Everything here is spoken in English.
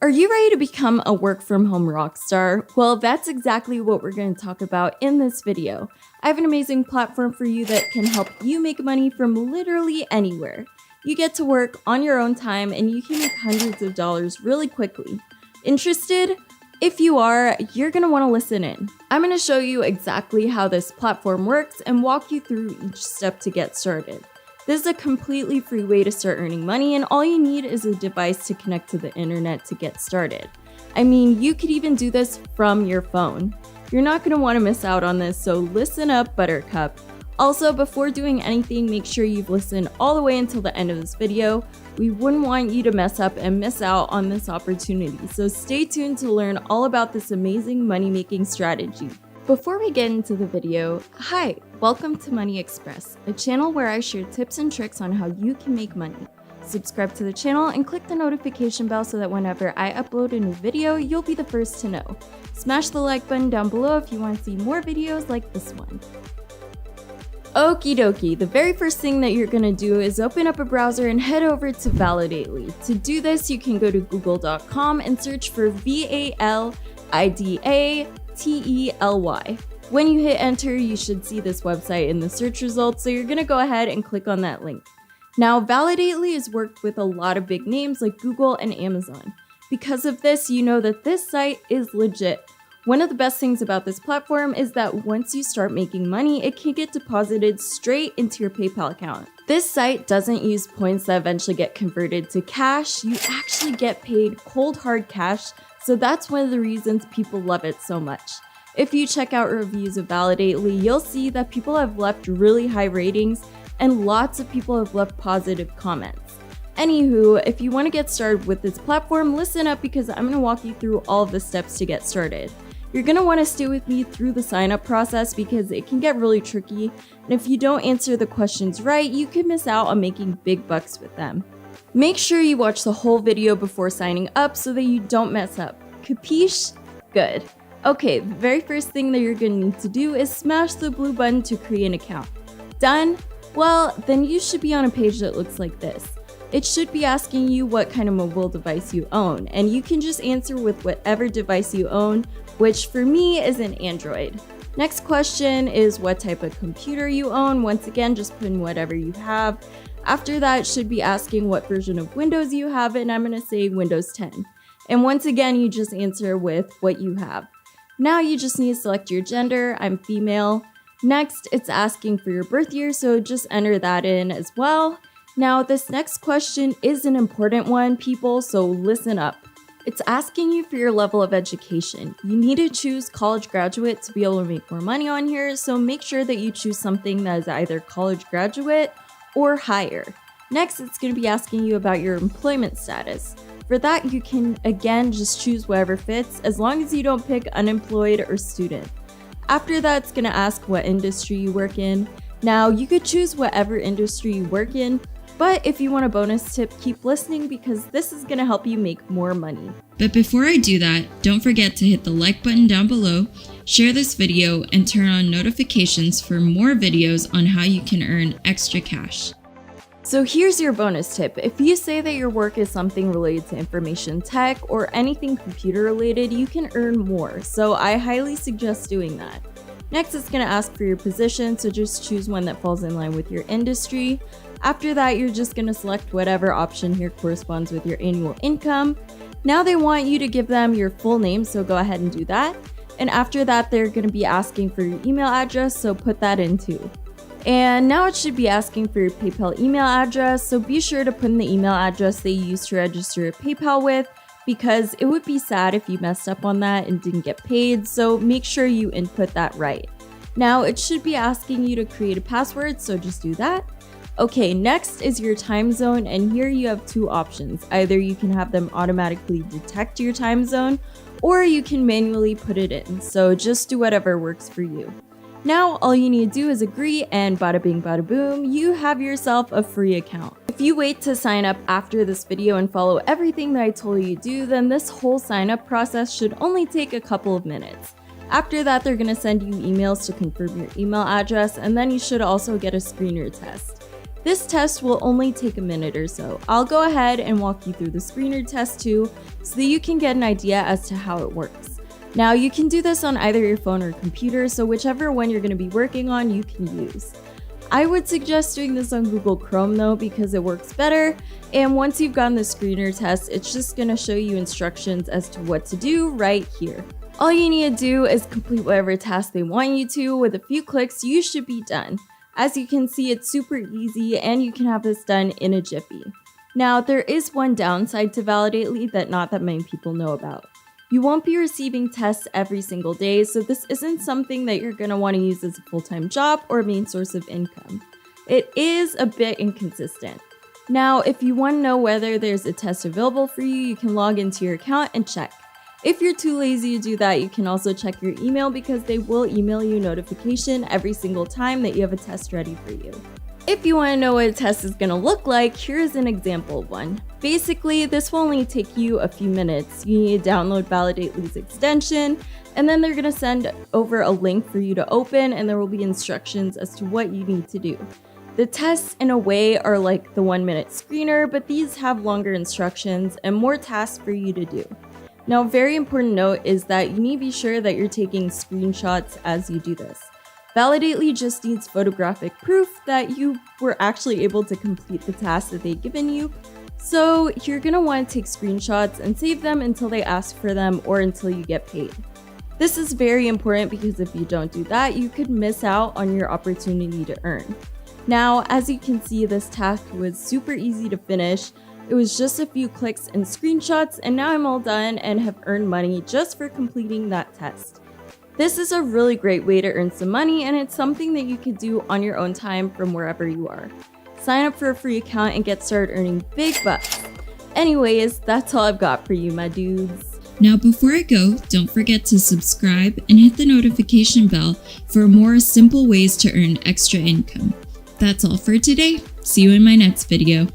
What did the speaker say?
Are you ready to become a work from home rock star? Well, that's exactly what we're going to talk about in this video. I have an amazing platform for you that can help you make money from literally anywhere. You get to work on your own time and you can make hundreds of dollars really quickly. Interested? If you are, you're going to want to listen in. I'm going to show you exactly how this platform works and walk you through each step to get started. This is a completely free way to start earning money, and all you need is a device to connect to the internet to get started. I mean, you could even do this from your phone. You're not going to want to miss out on this, so listen up, Buttercup. Also, before doing anything, make sure you've listened all the way until the end of this video. We wouldn't want you to mess up and miss out on this opportunity, so stay tuned to learn all about this amazing money-making strategy. Before we get into the video, hi, welcome to Money Express, a channel where I share tips and tricks on how you can make money. Subscribe to the channel and click the notification bell so that whenever I upload a new video, you'll be the first to know. Smash the like button down below if you want to see more videos like this one. Okie dokie, the very first thing that you're going to do is open up a browser and head over to Validately. To do this, you can go to google.com and search for VALIDATELY. When you hit enter, you should see this website in the search results, so you're going to go ahead and click on that link. Now, Validately has worked with a lot of big names like Google and Amazon. Because of this, you know that this site is legit. One of the best things about this platform is that once you start making money, it can get deposited straight into your PayPal account. This site doesn't use points that eventually get converted to cash. You actually get paid cold hard cash, so that's one of the reasons people love it so much. If you check out reviews of Validately, you'll see that people have left really high ratings and lots of people have left positive comments. Anywho, if you want to get started with this platform, listen up because I'm going to walk you through all of the steps to get started. You're going to want to stay with me through the sign up process because it can get really tricky, and if you don't answer the questions right, you can miss out on making big bucks with them. Make sure you watch the whole video before signing up so that you don't mess up. Capiche? Good. Okay, the very first thing that you're going to need to do is smash the blue button to create an account. Done? Well, then you should be on a page that looks like this. It should be asking you what kind of mobile device you own, and you can just answer with whatever device you own, which for me is an Android. Next question is what type of computer you own. Once again, just put in whatever you have. After that, it should be asking what version of Windows you have, and I'm going to say Windows 10. And once again, you just answer with what you have. Now you just need to select your gender. I'm female. Next, it's asking for your birth year, so just enter that in as well. Now, this next question is an important one, people, so listen up. It's asking you for your level of education. You need to choose college graduate to be able to make more money on here, so make sure that you choose something that is either college graduate or higher. Next, it's going to be asking you about your employment status. For that, you can, again, just choose whatever fits, as long as you don't pick unemployed or student. After that, it's going to ask what industry you work in. Now, you could choose whatever industry you work in, but if you want a bonus tip, keep listening because this is going to help you make more money. But before I do that, don't forget to hit the like button down below, share this video, and turn on notifications for more videos on how you can earn extra cash. So here's your bonus tip. If you say that your work is something related to information tech or anything computer related, you can earn more. So I highly suggest doing that. Next, it's going to ask for your position, so just choose one that falls in line with your industry. After that, you're just going to select whatever option here corresponds with your annual income. Now they want you to give them your full name, so go ahead and do that. And after that, they're going to be asking for your email address, so put that in too. And now it should be asking for your PayPal email address, so be sure to put in the email address they used to register at PayPal with, because it would be sad if you messed up on that and didn't get paid, so make sure you input that right. Now it should be asking you to create a password, so just do that. Okay, next is your time zone, and here you have two options. Either you can have them automatically detect your time zone, or you can manually put it in, so just do whatever works for you. Now all you need to do is agree, and bada bing bada boom, you have yourself a free account. If you wait to sign up after this video and follow everything that I told you to do, then this whole sign up process should only take a couple of minutes. After that, they're going to send you emails to confirm your email address, and then you should also get a screener test. This test will only take a minute or so. I'll go ahead and walk you through the screener test too, so that you can get an idea as to how it works. Now, you can do this on either your phone or computer, so whichever one you're going to be working on, you can use. I would suggest doing this on Google Chrome though, because it works better, and once you've gotten the screener test, it's just going to show you instructions as to what to do right here. All you need to do is complete whatever task they want you to. With a few clicks, you should be done. As you can see, it's super easy and you can have this done in a jiffy. Now, there is one downside to Validately that not that many people know about. You won't be receiving tests every single day, so this isn't something that you're going to want to use as a full-time job or main source of income. It is a bit inconsistent. Now, if you want to know whether there's a test available for you, you can log into your account and check. If you're too lazy to do that, you can also check your email because they will email you a notification every single time that you have a test ready for you. If you want to know what a test is going to look like, here's an example of one. Basically, this will only take you a few minutes. You need to download Validately's extension, and then they're going to send over a link for you to open, and there will be instructions as to what you need to do. The tests, in a way, are like the 1-minute screener, but these have longer instructions and more tasks for you to do. Now, a very important note is that you need to be sure that you're taking screenshots as you do this. Validately just needs photographic proof that you were actually able to complete the task that they've given you. So you're going to want to take screenshots and save them until they ask for them or until you get paid. This is very important because if you don't do that, you could miss out on your opportunity to earn. Now, as you can see, this task was super easy to finish. It was just a few clicks and screenshots, and now I'm all done and have earned money just for completing that test. This is a really great way to earn some money, and it's something that you could do on your own time from wherever you are. Sign up for a free account and get started earning big bucks. Anyways, that's all I've got for you, my dudes. Now before I go, don't forget to subscribe and hit the notification bell for more simple ways to earn extra income. That's all for today. See you in my next video.